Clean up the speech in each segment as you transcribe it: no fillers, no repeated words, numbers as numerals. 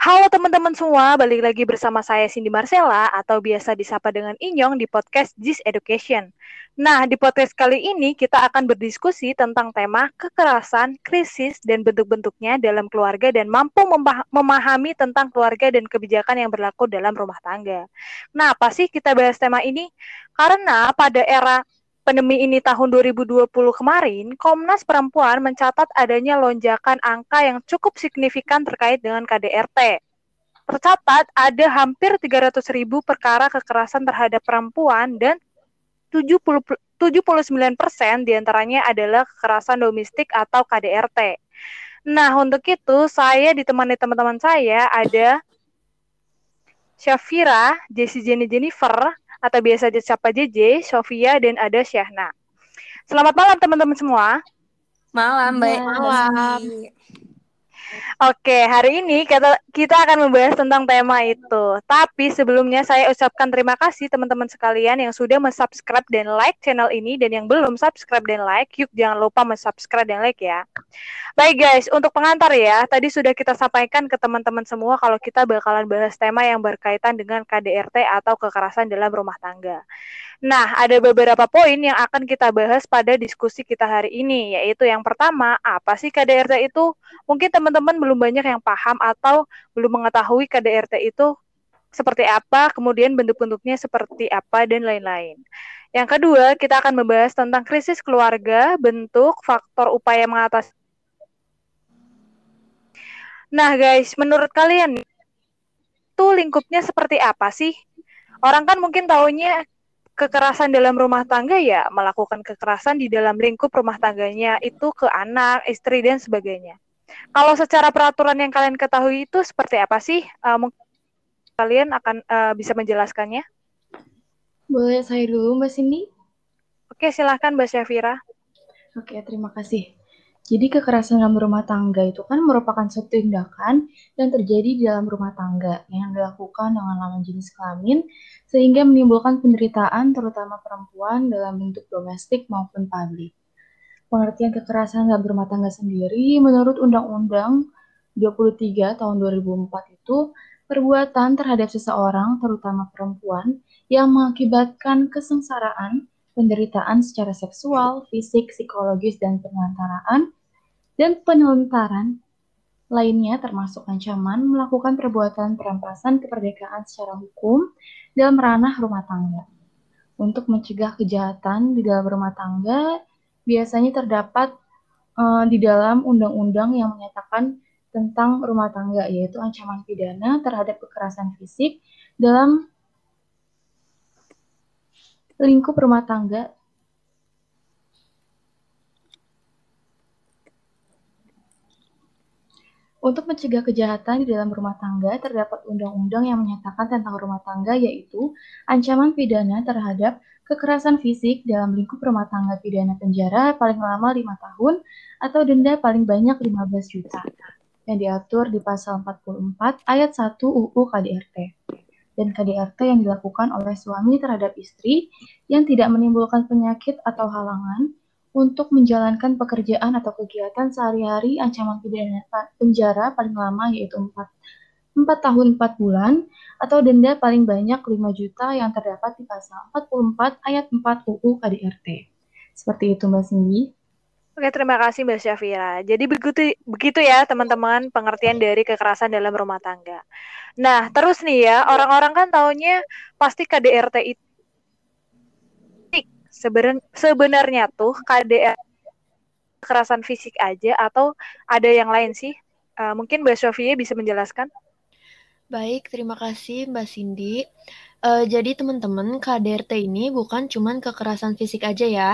Halo teman-teman semua, balik lagi bersama saya Cindy Marcella atau biasa disapa dengan Inyong di podcast Gis Education. Nah, di podcast kali ini kita akan berdiskusi tentang tema kekerasan, krisis, dan bentuk-bentuknya dalam keluarga dan mampu memahami tentang keluarga dan kebijakan yang berlaku dalam rumah tangga. Nah, apa sih kita bahas tema ini? Karena pada era pandemi ini tahun 2020 kemarin, Komnas Perempuan mencatat adanya lonjakan angka yang cukup signifikan terkait dengan KDRT. Tercatat ada hampir 300.000 perkara kekerasan terhadap perempuan dan 79% diantaranya adalah kekerasan domestik atau KDRT. Nah, untuk itu saya ditemani teman-teman saya ada Syafira, Jennifer, atau biasa disapa JJ, Sofia, dan ada Syahna. Selamat malam teman-teman semua. Malam, Mbak Malam. Cindy. Oke, hari ini kita akan membahas tentang tema itu. Tapi sebelumnya saya ucapkan terima kasih teman-teman sekalian yang sudah subscribe dan like channel ini, dan yang belum subscribe dan like, yuk jangan lupa subscribe dan like ya. Baik guys, untuk pengantar ya, tadi sudah kita sampaikan ke teman-teman semua kalau kita bakalan bahas tema yang berkaitan dengan KDRT atau kekerasan dalam rumah tangga. Nah, ada beberapa poin yang akan kita bahas pada diskusi kita hari ini, yaitu yang pertama, apa sih KDRT itu? Mungkin teman-teman belum banyak yang paham atau belum mengetahui KDRT itu seperti apa, kemudian bentuk-bentuknya seperti apa, dan lain-lain. Yang kedua, kita akan membahas tentang krisis keluarga, bentuk, faktor upaya mengatasi. Nah guys, menurut kalian itu lingkupnya seperti apa sih? Orang kan mungkin taunya kekerasan dalam rumah tangga ya melakukan kekerasan di dalam lingkup rumah tangganya itu ke anak, istri, dan sebagainya. Kalau secara peraturan yang kalian ketahui itu seperti apa sih? Mungkin kalian akan bisa menjelaskannya. Boleh saya dulu, Mbak Cindy? Oke, silahkan Mbak Syafira. Oke, terima kasih. Jadi kekerasan dalam rumah tangga itu kan merupakan suatu tindakan yang terjadi di dalam rumah tangga yang dilakukan dengan lawan jenis kelamin sehingga menimbulkan penderitaan terutama perempuan dalam bentuk domestik maupun publik. Pengertian kekerasan dalam rumah tangga sendiri menurut Undang-Undang 23 tahun 2004 itu perbuatan terhadap seseorang terutama perempuan yang mengakibatkan kesengsaraan, penderitaan secara seksual, fisik, psikologis, dan penelantaraan, dan penelantaran lainnya termasuk ancaman melakukan perbuatan perampasan kemerdekaan secara hukum dalam ranah rumah tangga. Untuk mencegah kejahatan di dalam rumah tangga, biasanya terdapat di dalam undang-undang yang menyatakan tentang rumah tangga, yaitu ancaman pidana terhadap kekerasan fisik dalam lingkup rumah tangga. Untuk mencegah kejahatan di dalam rumah tangga, terdapat undang-undang yang menyatakan tentang rumah tangga, yaitu ancaman pidana terhadap kekerasan fisik dalam lingkup rumah tangga pidana penjara paling lama 5 tahun atau denda paling banyak 15 juta, yang diatur di pasal 44 ayat 1 UU KDRT. Dan KDRT yang dilakukan oleh suami terhadap istri yang tidak menimbulkan penyakit atau halangan untuk menjalankan pekerjaan atau kegiatan sehari-hari, ancaman pidana penjara paling lama yaitu 4 tahun 4 bulan atau denda paling banyak 5 juta yang terdapat di pasal 44 ayat 4 UU KDRT. Seperti itu Mbak Cindy. Oke, terima kasih Mbak Syafira. Jadi begitu ya teman-teman pengertian dari kekerasan dalam rumah tangga. Nah, terus nih ya, orang-orang kan taunya pasti KDRT itu sebenarnya tuh KDRT kekerasan fisik aja atau ada yang lain sih? Mungkin Mbak Sofia bisa menjelaskan. Baik, terima kasih Mbak Cindy. Jadi teman-teman, KDRT ini bukan cuman kekerasan fisik aja ya,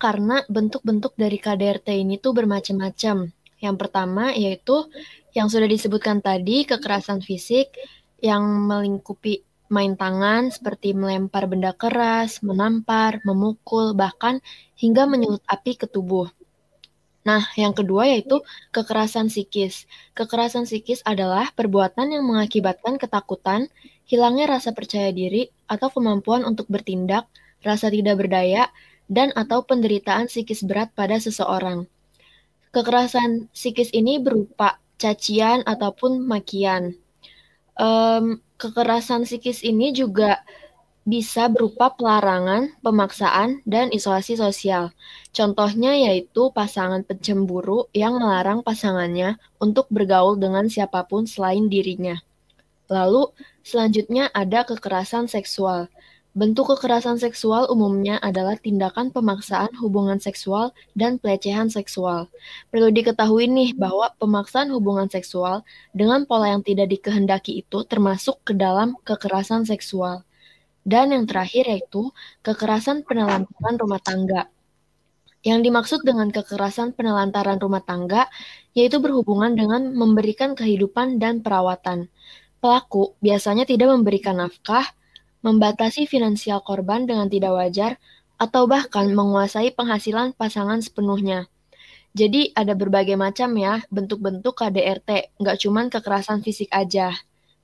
karena bentuk-bentuk dari KDRT ini tuh bermacam-macam. Yang pertama yaitu yang sudah disebutkan tadi, kekerasan fisik yang melingkupi main tangan seperti melempar benda keras, menampar, memukul, bahkan hingga menyulut api ke tubuh. Nah, yang kedua yaitu kekerasan psikis. Kekerasan psikis adalah perbuatan yang mengakibatkan ketakutan, hilangnya rasa percaya diri, atau kemampuan untuk bertindak, rasa tidak berdaya, dan atau penderitaan psikis berat pada seseorang. Kekerasan psikis ini berupa cacian ataupun makian. Kekerasan psikis ini juga bisa berupa pelarangan, pemaksaan, dan isolasi sosial. Contohnya yaitu pasangan pencemburu yang melarang pasangannya untuk bergaul dengan siapapun selain dirinya. Lalu, selanjutnya ada kekerasan seksual. Bentuk kekerasan seksual umumnya adalah tindakan pemaksaan hubungan seksual dan pelecehan seksual. Perlu diketahui nih bahwa pemaksaan hubungan seksual dengan pola yang tidak dikehendaki itu termasuk ke dalam kekerasan seksual. Dan yang terakhir yaitu kekerasan penelantaran rumah tangga. Yang dimaksud dengan kekerasan penelantaran rumah tangga yaitu berhubungan dengan memberikan kehidupan dan perawatan. Pelaku biasanya tidak memberikan nafkah, membatasi finansial korban dengan tidak wajar, atau bahkan menguasai penghasilan pasangan sepenuhnya. Jadi ada berbagai macam ya bentuk-bentuk KDRT, nggak cuma kekerasan fisik aja.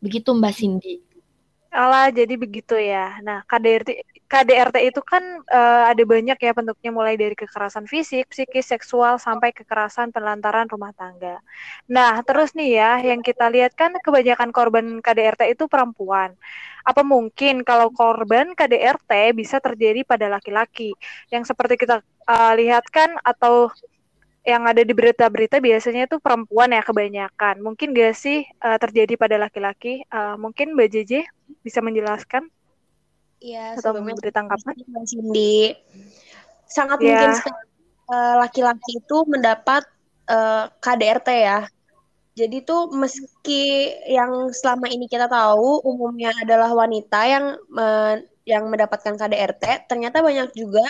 Begitu Mbak Cindy. Alah, jadi begitu ya. Nah, KDRT itu kan ada banyak ya bentuknya, mulai dari kekerasan fisik, psikis, seksual, sampai kekerasan penelantaran rumah tangga. Nah, terus nih ya, yang kita lihat kan kebanyakan korban KDRT itu perempuan. Apa mungkin kalau korban KDRT bisa terjadi pada laki-laki? Yang seperti kita lihat kan, atau yang ada di berita-berita biasanya itu perempuan ya kebanyakan. Mungkin gak sih terjadi pada laki-laki? Mungkin Mbak JJ bisa menjelaskan Iya, atau sebelumnya memberi tanggapan? Mbak Cindy. Sangat mungkin Ya, sekali laki-laki itu mendapat KDRT ya. Jadi tuh meski yang selama ini kita tahu umumnya adalah wanita yang mendapatkan KDRT, ternyata banyak juga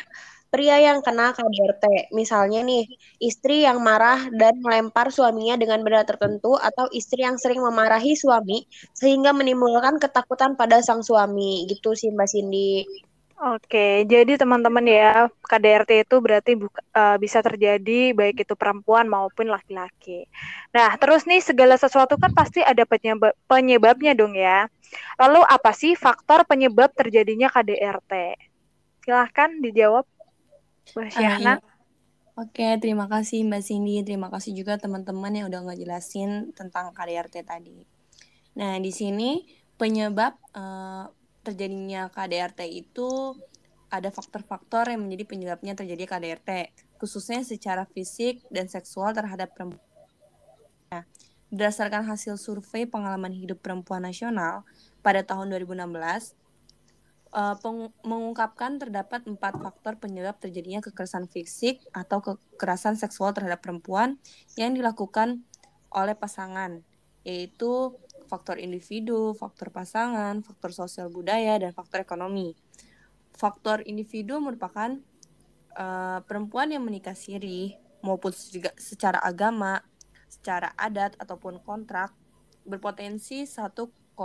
pria yang kena KDRT. Misalnya nih, istri yang marah dan melempar suaminya dengan benda tertentu atau istri yang sering memarahi suami sehingga menimbulkan ketakutan pada sang suami. Gitu sih Mbak Cindy. oke. Jadi teman-teman ya, KDRT itu berarti bisa terjadi baik itu perempuan maupun laki-laki. Nah, terus nih segala sesuatu kan pasti ada penyebabnya dong ya. Lalu apa sih faktor penyebab terjadinya KDRT? Silahkan dijawab, Mbak Syahna. Iya. Oke, terima kasih Mbak Cindy. Terima kasih juga teman-teman yang udah ngejelasin tentang KDRT tadi. Nah, di sini penyebab terjadinya KDRT itu ada faktor-faktor yang menjadi penyebabnya terjadi KDRT, khususnya secara fisik dan seksual terhadap perempuan. Berdasarkan hasil survei pengalaman hidup perempuan nasional pada tahun 2016, mengungkapkan terdapat 4 faktor penyebab terjadinya kekerasan fisik atau kekerasan seksual terhadap perempuan yang dilakukan oleh pasangan, yaitu faktor individu, faktor pasangan, faktor sosial budaya, dan faktor ekonomi. Faktor individu merupakan perempuan yang menikah siri maupun secara agama, secara adat ataupun kontrak berpotensi 1,42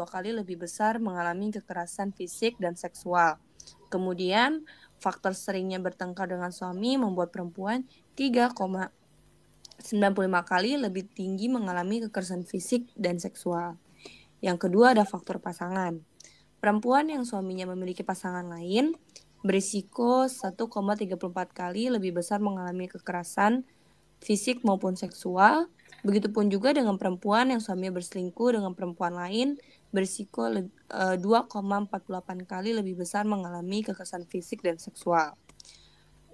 kali lebih besar mengalami kekerasan fisik dan seksual. Kemudian, faktor seringnya bertengkar dengan suami membuat perempuan 3,95 kali lebih tinggi mengalami kekerasan fisik dan seksual. Yang kedua ada faktor pasangan. Perempuan yang suaminya memiliki pasangan lain berisiko 1,34 kali lebih besar mengalami kekerasan fisik maupun seksual. Begitupun juga dengan perempuan yang suaminya berselingkuh dengan perempuan lain berisiko 2,48 kali lebih besar mengalami kekerasan fisik dan seksual.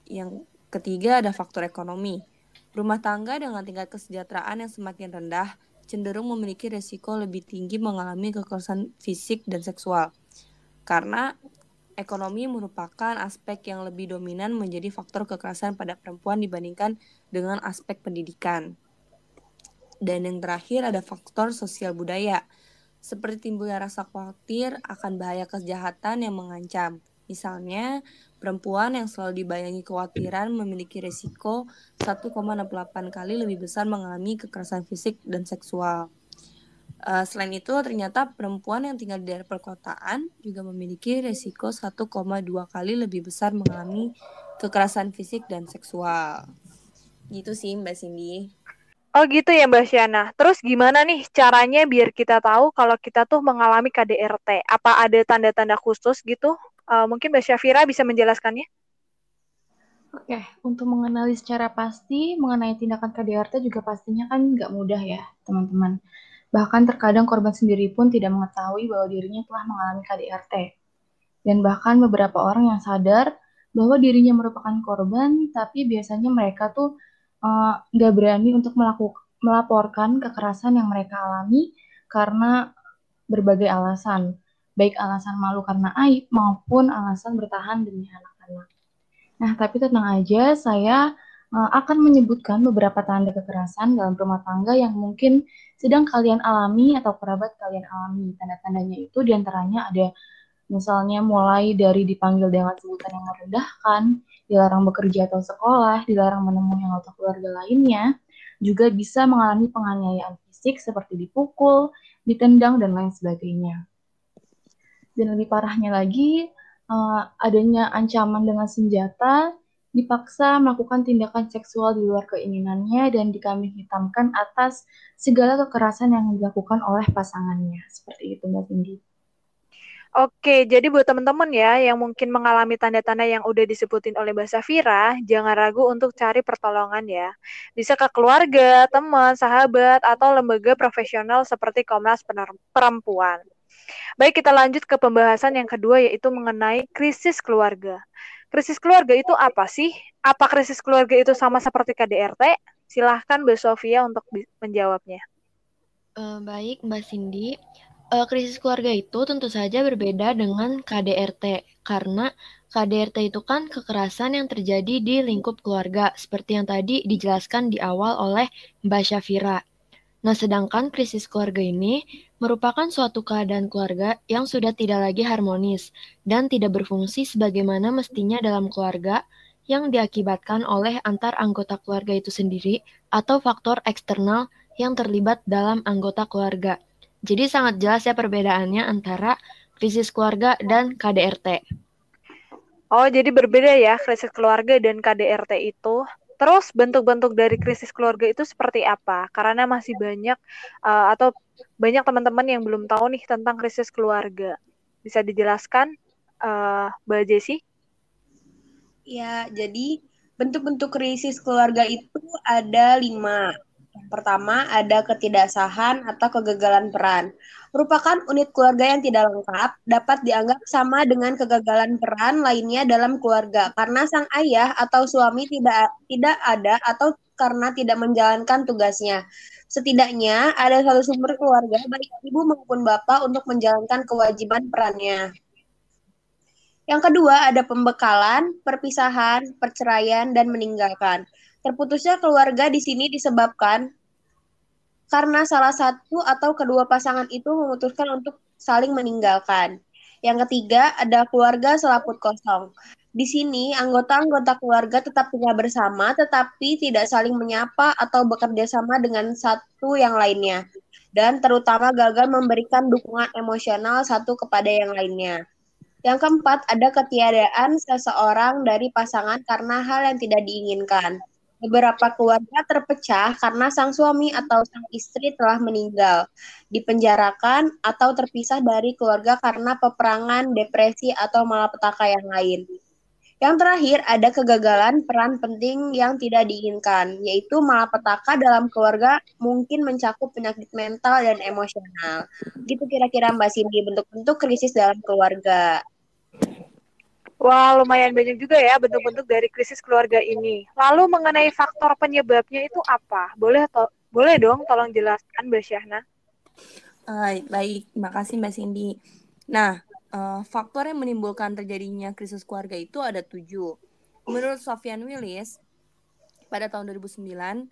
Yang ketiga ada faktor ekonomi. Rumah tangga dengan tingkat kesejahteraan yang semakin rendah cenderung memiliki risiko lebih tinggi mengalami kekerasan fisik dan seksual. Karena ekonomi merupakan aspek yang lebih dominan menjadi faktor kekerasan pada perempuan dibandingkan dengan aspek pendidikan. Dan yang terakhir ada faktor sosial budaya, seperti timbulnya rasa khawatir akan bahaya kejahatan yang mengancam. Misalnya, perempuan yang selalu dibayangi kekhawatiran memiliki risiko 1,68 kali lebih besar mengalami kekerasan fisik dan seksual. Selain itu, ternyata perempuan yang tinggal di daerah perkotaan juga memiliki risiko 1,2 kali lebih besar mengalami kekerasan fisik dan seksual. Gitu sih Mbak Cindy. Oh gitu ya Mbak Syahna. Terus gimana nih caranya biar kita tahu kalau kita tuh mengalami KDRT? Apa ada tanda-tanda khusus gitu? Mungkin Mbak Syafira bisa menjelaskannya? Oke, untuk mengenali secara pasti mengenai tindakan KDRT juga pastinya kan nggak mudah ya, teman-teman. Bahkan terkadang korban sendiri pun tidak mengetahui bahwa dirinya telah mengalami KDRT. Dan bahkan beberapa orang yang sadar bahwa dirinya merupakan korban, tapi biasanya mereka tuh nggak berani untuk melaporkan kekerasan yang mereka alami karena berbagai alasan, baik alasan malu karena aib maupun alasan bertahan demi anak-anak. Nah, tapi tenang aja, saya akan menyebutkan beberapa tanda kekerasan dalam rumah tangga yang mungkin sedang kalian alami atau kerabat kalian alami. Tanda-tandanya itu diantaranya ada misalnya mulai dari dipanggil dengan sebutan yang merendahkan, dilarang bekerja atau sekolah, dilarang menemui anggota keluarga lainnya, juga bisa mengalami penganiayaan fisik seperti dipukul, ditendang, dan lain sebagainya. Dan lebih parahnya lagi, adanya ancaman dengan senjata, dipaksa melakukan tindakan seksual di luar keinginannya, dan dikambing hitamkan atas segala kekerasan yang dilakukan oleh pasangannya. Seperti itu, Mbak Cindy. Oke, jadi buat teman-teman ya yang mungkin mengalami tanda-tanda yang udah disebutin oleh Mbak Safira, jangan ragu untuk cari pertolongan ya. Bisa ke keluarga, teman, sahabat, atau lembaga profesional seperti Komnas Perempuan. Baik, kita lanjut ke pembahasan yang kedua yaitu mengenai krisis keluarga. Krisis keluarga itu apa sih? Apa krisis keluarga itu sama seperti KDRT? Silahkan Mbak Sofia untuk menjawabnya. Baik, Mbak Cindy. Krisis keluarga itu tentu saja berbeda dengan KDRT, karena KDRT itu kan kekerasan yang terjadi di lingkup keluarga, seperti yang tadi dijelaskan di awal oleh Mbak Syafira. Nah, sedangkan krisis keluarga ini merupakan suatu keadaan keluarga yang sudah tidak lagi harmonis dan tidak berfungsi sebagaimana mestinya dalam keluarga yang diakibatkan oleh antar anggota keluarga itu sendiri atau faktor eksternal yang terlibat dalam anggota keluarga. Jadi sangat jelas ya perbedaannya antara krisis keluarga dan KDRT. Oh, jadi berbeda ya krisis keluarga dan KDRT itu. Terus bentuk-bentuk dari krisis keluarga itu seperti apa? Karena masih banyak atau banyak teman-teman yang belum tahu nih tentang krisis keluarga. Bisa dijelaskan, Mbak Jessi? Ya, jadi bentuk-bentuk krisis keluarga itu ada 5. Yang pertama ada ketidaksahan atau kegagalan peran. Merupakan unit keluarga yang tidak lengkap, dapat dianggap sama dengan kegagalan peran lainnya dalam keluarga karena sang ayah atau suami tidak ada atau karena tidak menjalankan tugasnya. Setidaknya ada satu sumber keluarga baik ibu maupun bapak untuk menjalankan kewajiban perannya. Yang kedua ada pembekalan, perpisahan, perceraian, dan meninggalkan. Terputusnya keluarga di sini disebabkan karena salah satu atau kedua pasangan itu memutuskan untuk saling meninggalkan. Yang ketiga ada keluarga selaput kosong. Di sini anggota-anggota keluarga tetap tinggal bersama tetapi tidak saling menyapa atau bekerja sama dengan satu yang lainnya. Dan terutama gagal memberikan dukungan emosional satu kepada yang lainnya. Yang keempat, ada ketiadaan seseorang dari pasangan karena hal yang tidak diinginkan. Beberapa keluarga terpecah karena sang suami atau sang istri telah meninggal, dipenjarakan, atau terpisah dari keluarga karena peperangan, depresi, atau malapetaka yang lain. Yang terakhir, ada kegagalan peran penting yang tidak diinginkan, yaitu malapetaka dalam keluarga mungkin mencakup penyakit mental dan emosional. Gitu kira-kira Mbak Cindy, bentuk-bentuk krisis dalam keluarga. Wah, lumayan banyak juga ya bentuk-bentuk dari krisis keluarga ini. Lalu mengenai faktor penyebabnya itu apa? Boleh dong tolong jelaskan Mbak Syahna. Baik, terima kasih Mbak Cindy. Nah, faktor yang menimbulkan terjadinya krisis keluarga itu ada 7. Menurut Sofyan Willis, pada tahun 2009,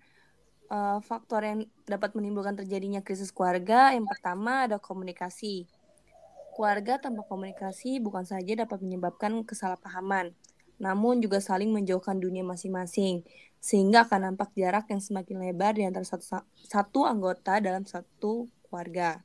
faktor yang dapat menimbulkan terjadinya krisis keluarga, yang pertama ada komunikasi. Keluarga tanpa komunikasi bukan saja dapat menyebabkan kesalahpahaman, namun juga saling menjauhkan dunia masing-masing, sehingga akan nampak jarak yang semakin lebar di antara satu anggota dalam satu keluarga.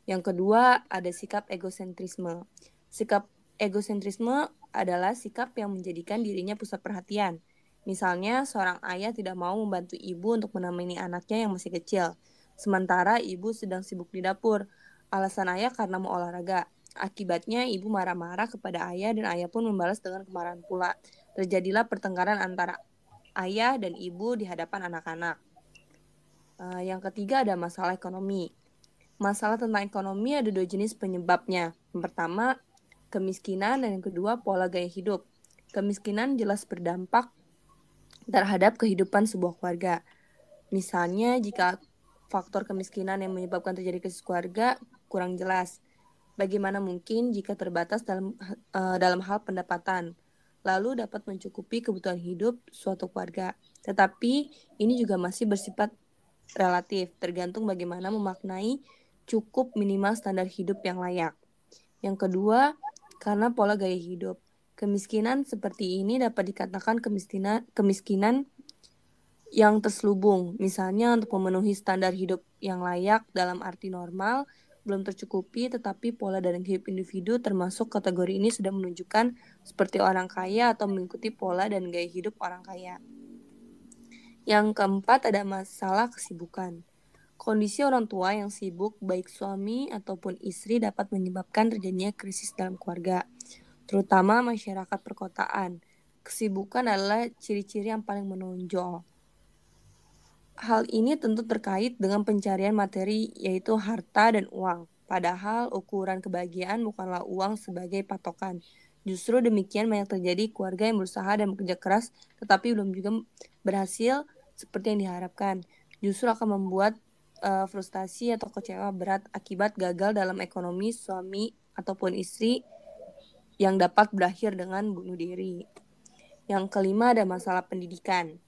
Yang kedua, ada sikap egosentrisme. Sikap egosentrisme adalah sikap yang menjadikan dirinya pusat perhatian. Misalnya, seorang ayah tidak mau membantu ibu untuk menemani anaknya yang masih kecil, sementara ibu sedang sibuk di dapur. Alasan ayah karena mau olahraga. Akibatnya, ibu marah-marah kepada ayah dan ayah pun membalas dengan kemarahan pula. Terjadilah pertengkaran antara ayah dan ibu di hadapan anak-anak. Yang ketiga ada masalah ekonomi. Masalah tentang ekonomi ada 2 jenis penyebabnya. Yang pertama, kemiskinan, dan yang kedua, pola gaya hidup. Kemiskinan jelas berdampak terhadap kehidupan sebuah keluarga. Misalnya, jika faktor kemiskinan yang menyebabkan terjadi krisis keluarga kurang jelas, bagaimana mungkin jika terbatas dalam hal pendapatan, lalu dapat mencukupi kebutuhan hidup suatu keluarga. Tetapi ini juga masih bersifat relatif, tergantung bagaimana memaknai cukup minimal standar hidup yang layak. Yang kedua, karena pola gaya hidup. Kemiskinan seperti ini dapat dikatakan kemiskinan yang terselubung. Misalnya untuk memenuhi standar hidup yang layak dalam arti normal, belum tercukupi, tetapi pola dan hidup individu termasuk kategori ini sudah menunjukkan seperti orang kaya atau mengikuti pola dan gaya hidup orang kaya. Yang keempat, ada masalah kesibukan. Kondisi orang tua yang sibuk, baik suami ataupun istri, dapat menyebabkan terjadinya krisis dalam keluarga, terutama masyarakat perkotaan. Kesibukan adalah ciri-ciri yang paling menonjol. Hal ini tentu terkait dengan pencarian materi, yaitu harta dan uang. Padahal ukuran kebahagiaan bukanlah uang sebagai patokan. Justru demikian banyak terjadi keluarga yang berusaha dan bekerja keras, tetapi belum juga berhasil seperti yang diharapkan. Justru akan membuat frustasi atau kecewa berat akibat gagal dalam ekonomi suami ataupun istri yang dapat berakhir dengan bunuh diri. Yang kelima, ada masalah pendidikan.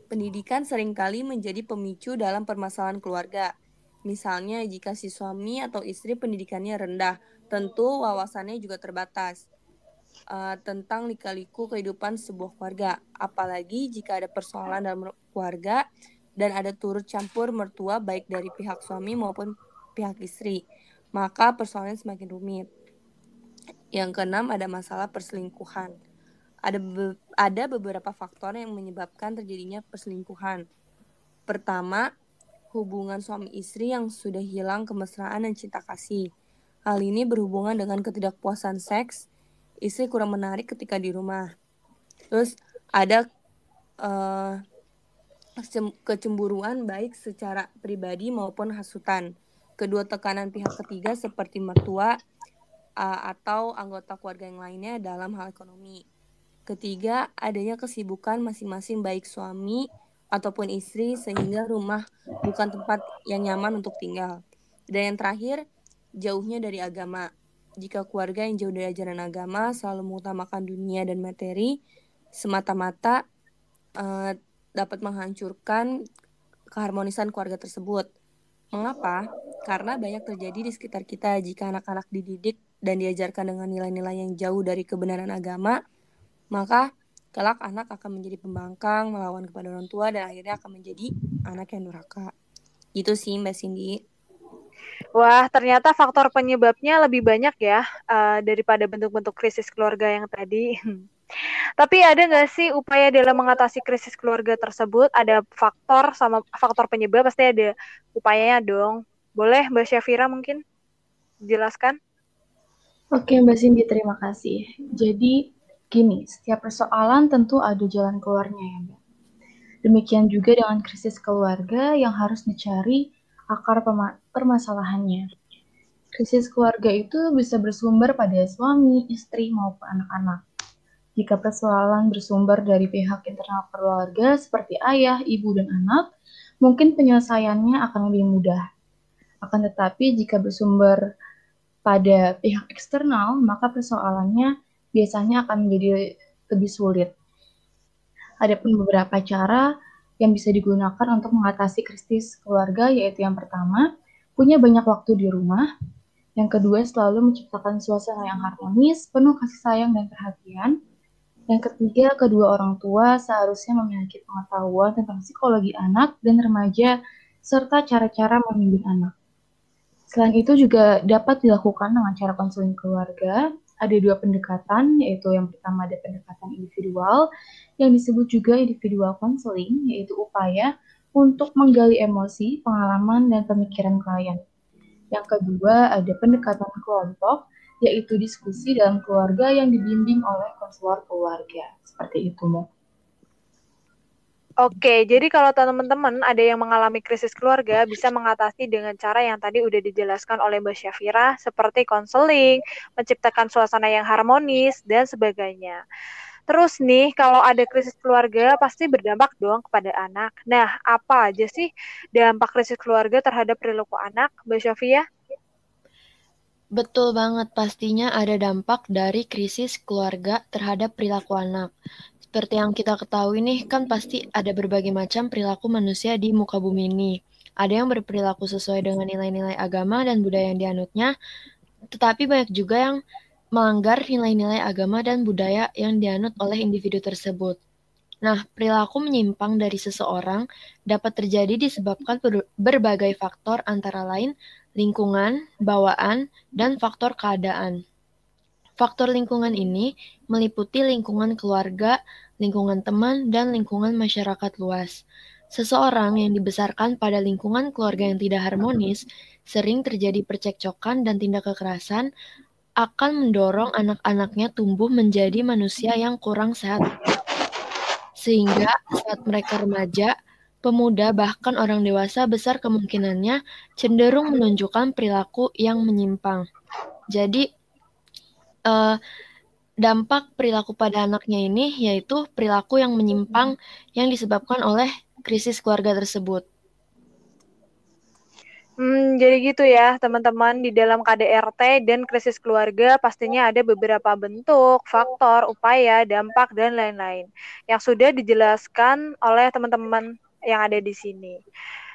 Pendidikan seringkali menjadi pemicu dalam permasalahan keluarga. Misalnya, jika si suami atau istri pendidikannya rendah, tentu wawasannya juga terbatas tentang lika-liku kehidupan sebuah keluarga. Apalagi jika ada persoalan dalam keluarga dan ada turut campur mertua baik dari pihak suami maupun pihak istri, maka persoalannya semakin rumit. Yang keenam, ada masalah perselingkuhan. Ada beberapa faktor yang menyebabkan terjadinya perselingkuhan. Pertama, hubungan suami istri yang sudah hilang kemesraan dan cinta kasih. Hal ini berhubungan dengan ketidakpuasan seks, istri kurang menarik ketika di rumah. Terus ada kecemburuan baik secara pribadi maupun hasutan. Kedua, tekanan pihak ketiga seperti mertua atau anggota keluarga yang lainnya dalam hal ekonomi. Ketiga, adanya kesibukan masing-masing baik suami ataupun istri sehingga rumah bukan tempat yang nyaman untuk tinggal. Dan yang terakhir, jauhnya dari agama. Jika keluarga yang jauh dari ajaran agama selalu mengutamakan dunia dan materi semata-mata, dapat menghancurkan keharmonisan keluarga tersebut. Mengapa? Karena banyak terjadi di sekitar kita. Jika anak-anak dididik dan diajarkan dengan nilai-nilai yang jauh dari kebenaran agama, maka kelak anak akan menjadi pembangkang, melawan kepada orang tua, dan akhirnya akan menjadi anak yang durhaka. Gitu sih Mbak Cindy. Wah, ternyata faktor penyebabnya lebih banyak ya daripada bentuk-bentuk krisis keluarga yang tadi. Tapi ada nggak sih upaya dalam mengatasi krisis keluarga tersebut? Ada faktor sama faktor penyebab, pasti ada upayanya dong. Boleh Mbak Syafira mungkin jelaskan? Oke Mbak Cindy, terima kasih. Jadi gini, setiap persoalan tentu ada jalan keluarnya ya Mbak. Demikian juga dengan krisis keluarga yang harus dicari akar permasalahannya. Krisis keluarga itu bisa bersumber pada suami, istri, maupun anak-anak. Jika persoalan bersumber dari pihak internal keluarga seperti ayah, ibu, dan anak, mungkin penyelesaiannya akan lebih mudah. Akan tetapi jika bersumber pada pihak eksternal, maka persoalannya biasanya akan menjadi lebih sulit. Ada pun beberapa cara yang bisa digunakan untuk mengatasi krisis keluarga, yaitu yang pertama, punya banyak waktu di rumah. Yang kedua, selalu menciptakan suasana yang harmonis, penuh kasih sayang dan perhatian. Yang ketiga, kedua orang tua seharusnya memiliki pengetahuan tentang psikologi anak dan remaja, serta cara-cara membimbing anak. Selain itu juga dapat dilakukan dengan cara konseling keluarga. Ada 2 pendekatan, yaitu yang pertama ada pendekatan individual, yang disebut juga individual counseling, yaitu upaya untuk menggali emosi, pengalaman, dan pemikiran klien. Yang kedua ada pendekatan kelompok, yaitu diskusi dalam keluarga yang dibimbing oleh konselor keluarga. Seperti itu, Mbak. Oke, jadi kalau teman-teman ada yang mengalami krisis keluarga, bisa mengatasi dengan cara yang tadi udah dijelaskan oleh Mbak Syafira, seperti konseling, menciptakan suasana yang harmonis, dan sebagainya. Terus nih, kalau ada krisis keluarga, pasti berdampak dong kepada anak. Nah, apa aja sih dampak krisis keluarga terhadap perilaku anak, Mbak Syafia? Betul banget, pastinya ada dampak dari krisis keluarga terhadap perilaku anak. Seperti yang kita ketahui nih, kan pasti ada berbagai macam perilaku manusia di muka bumi ini. Ada yang berperilaku sesuai dengan nilai-nilai agama dan budaya yang dianutnya, tetapi banyak juga yang melanggar nilai-nilai agama dan budaya yang dianut oleh individu tersebut. Nah, perilaku menyimpang dari seseorang dapat terjadi disebabkan berbagai faktor antara lain lingkungan, bawaan, dan faktor keadaan. Faktor lingkungan ini meliputi lingkungan keluarga, lingkungan teman, dan lingkungan masyarakat luas. Seseorang yang dibesarkan pada lingkungan keluarga yang tidak harmonis, sering terjadi percekcokan dan tindak kekerasan, akan mendorong anak-anaknya tumbuh menjadi manusia yang kurang sehat. Sehingga saat mereka remaja, pemuda, bahkan orang dewasa besar kemungkinannya cenderung menunjukkan perilaku yang menyimpang. Jadi, dampak perilaku pada anaknya ini yaitu perilaku yang menyimpang yang disebabkan oleh krisis keluarga tersebut. Jadi gitu ya, teman-teman, di dalam KDRT dan krisis keluarga pastinya ada beberapa bentuk, faktor, upaya, dampak, dan lain-lain yang sudah dijelaskan oleh teman-teman yang ada di sini.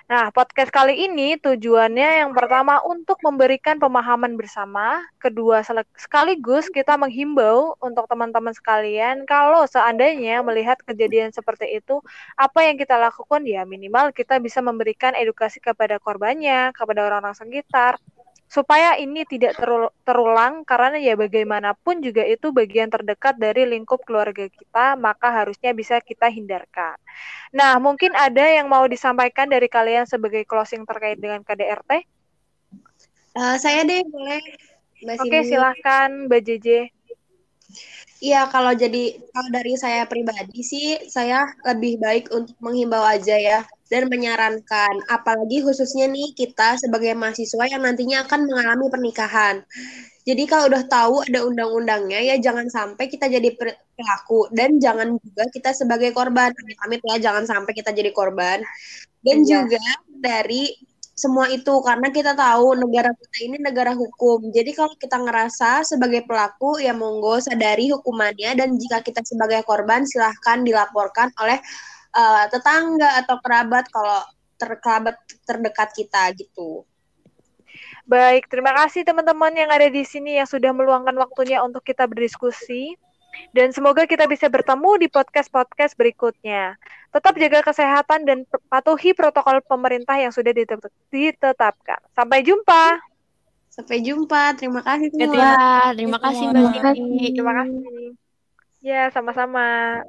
Nah, podcast kali ini tujuannya yang pertama untuk memberikan pemahaman bersama, kedua sekaligus kita menghimbau untuk teman-teman sekalian kalau seandainya melihat kejadian seperti itu, apa yang kita lakukan ya minimal kita bisa memberikan edukasi kepada korbannya, kepada orang-orang sekitar, supaya ini tidak terulang karena ya bagaimanapun juga itu bagian terdekat dari lingkup keluarga kita, maka harusnya bisa kita hindarkan. Nah, mungkin ada yang mau disampaikan dari kalian sebagai closing terkait dengan KDRT? Saya deh boleh, Mbak Oke, Cindy. silahkan Mbak JJ. Iya, kalau dari saya pribadi sih, saya lebih baik untuk menghimbau aja ya, dan menyarankan, apalagi khususnya nih kita sebagai mahasiswa yang nantinya akan mengalami pernikahan. Jadi kalau udah tahu ada undang-undangnya, ya jangan sampai kita jadi pelaku, dan jangan juga kita sebagai korban. Amit-amit ya, jangan sampai kita jadi korban. Dan juga dari semua itu, karena kita tahu negara kita ini negara hukum. Jadi kalau kita ngerasa sebagai pelaku, ya monggo sadari hukumannya, dan jika kita sebagai korban, silahkan dilaporkan oleh tetangga atau kerabat kalau kerabat terdekat kita gitu. Baik, terima kasih teman-teman yang ada di sini yang sudah meluangkan waktunya untuk kita berdiskusi. Dan semoga kita bisa bertemu di podcast-podcast berikutnya. Tetap jaga kesehatan dan patuhi protokol pemerintah yang sudah ditetapkan. Sampai jumpa. Sampai jumpa. Terima kasih semua. Ya, terima kasih Mbak Terima Siti. Terima kasih. Ya, sama-sama.